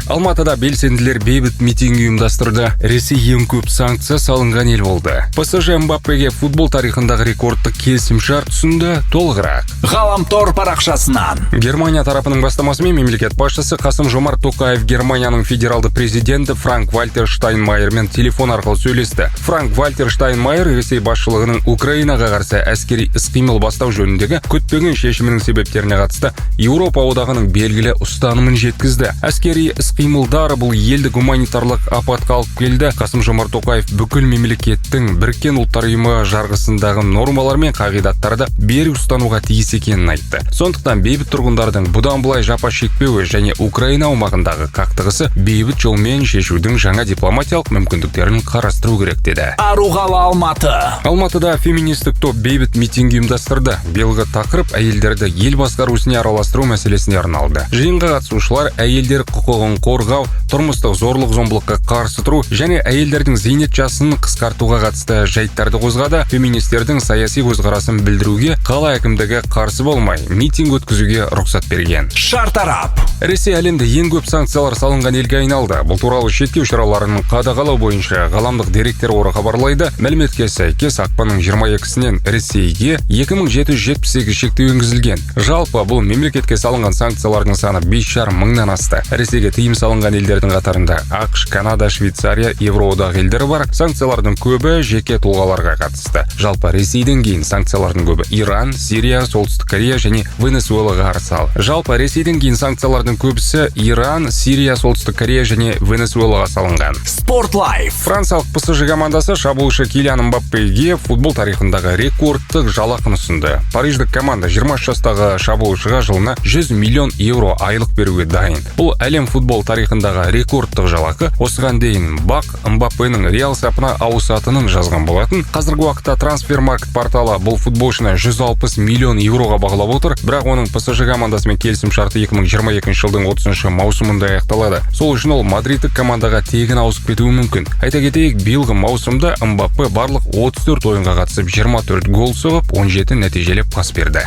Алматыда белсенділер бейбіт митинг ұйымдастырды. Ресей ең көп санкция салынған ел болды. ПСЖ Мбаппеге футбол тарихындағы рекордтық келісімшарт ұсынды. Толығырақ Ғаламтор парақшасынан. Германия тарапының бастамасымен мемлекет басшысы Қасым-Жомарт Тоқаев Германияның федералды президенті Франк-Вальтер Штайнмайермен телефон арқылы сөйлесті. Франк-Вальтер Штайнмайер Ресей басшылығының Украинаға қарсы әскери іс-қимыл бастау жөніндегі күтпеген шешімінің себептеріне қатысты Еуропа одағының белгілі ұстанымын жеткізді. Әскери іс-қимылдар бұл елді гуманитарлық апатқа алып келді. Қасым-Жомарт Тоқаев бүкіл мемлекеттің Біріккен ұлттар ұйымы жарғысындағы нормалар мен қағидаттарды берік ұстануға тиіс екенін айтты. Сондықтан бейбіт тұрғындардың бұдан былай жапа шекпеуі және Украина аумағындағы қақтығысы бейбіт жолмен шешудің жаңа дипломатиялық мүмкіндіктерін қарастыру керек деді. Аруғалы Алматы. Алматыда феминистік топ бейбіт митинг ұйымдастырды. Биылғы тақырып әйелдерді ел басқару ісіне араластыру мәселесіне арналды. Жиынға қатысушылар әйелдер құқығын қорғау, тұрмыстық зорлық-зомбылыққа қарсы тұру және әйелдердің зейнет жасын қысқартуға қатысты жайттарды қозғады. Феминистердің саяси көзқарасын білдіруге қала әкімдігі қарсы болмай, митинг өткізуге рұқсат берген. Шартарап. Ресей әлемде ең көп санкциялар салынған елге айналды. Бұл туралы шектеу шараларын қадағалау бойынша ғаламдық деректер қоры хабарлайды. Мәліметке сәйкес ақпанның 22-сінен Ресейге 2778 шектеу енгізілген. Жалпы бұл мемлекетке салынған санкциялардың саны 5,5 мыңнан асты. Ресейге тыйым салынған елдердің қатарында ақш, Канада, Швейцария, Евроодақ елдері бар. Санкциялардың көбі жеке тұлғаларға қатысты. Жалпы Ресейден кейін санкциялардың көбі Иран, Сирия, Солтүстік Корея және Венесуэлаға қарсы алынды. Жалпы Ресейден кейін санкциялардың көбісі Иран, Сирия, Солтүстік Корея және Венесуэлаға салынған. Спорт Лайф. Франциялық ПСЖ командасы шабуылшы Килиан Мбаппеге футбол тарихындағы рекордтық жалақыны ұсынды. Париждік команда 20 жастағы шабуылшыға жылына 100 миллион евро айлық беруге дайын. Бұл әлем футбол тарихындағы рекордтық жалақы. Осыған дейін Бак Мбаппенің Реал сапына ауысатынын жазған болатын. Қазіргі уақытта Трансфермаркет порталы бұл футболшыны 160 миллион евроға бағалап отыр. Бірақ оның ПСЖ командасымен келісім шарты 2022 жылдың 30 маусымында аяқталады. Сол үшін ол мадридтік командаға тегін ауысып кетуі мүмкін. Айта кетейік, биылғы маусымда Мбаппе барлық 34 ойынға қатысып 24 гол соғып, 17 нәтижелі пас берді.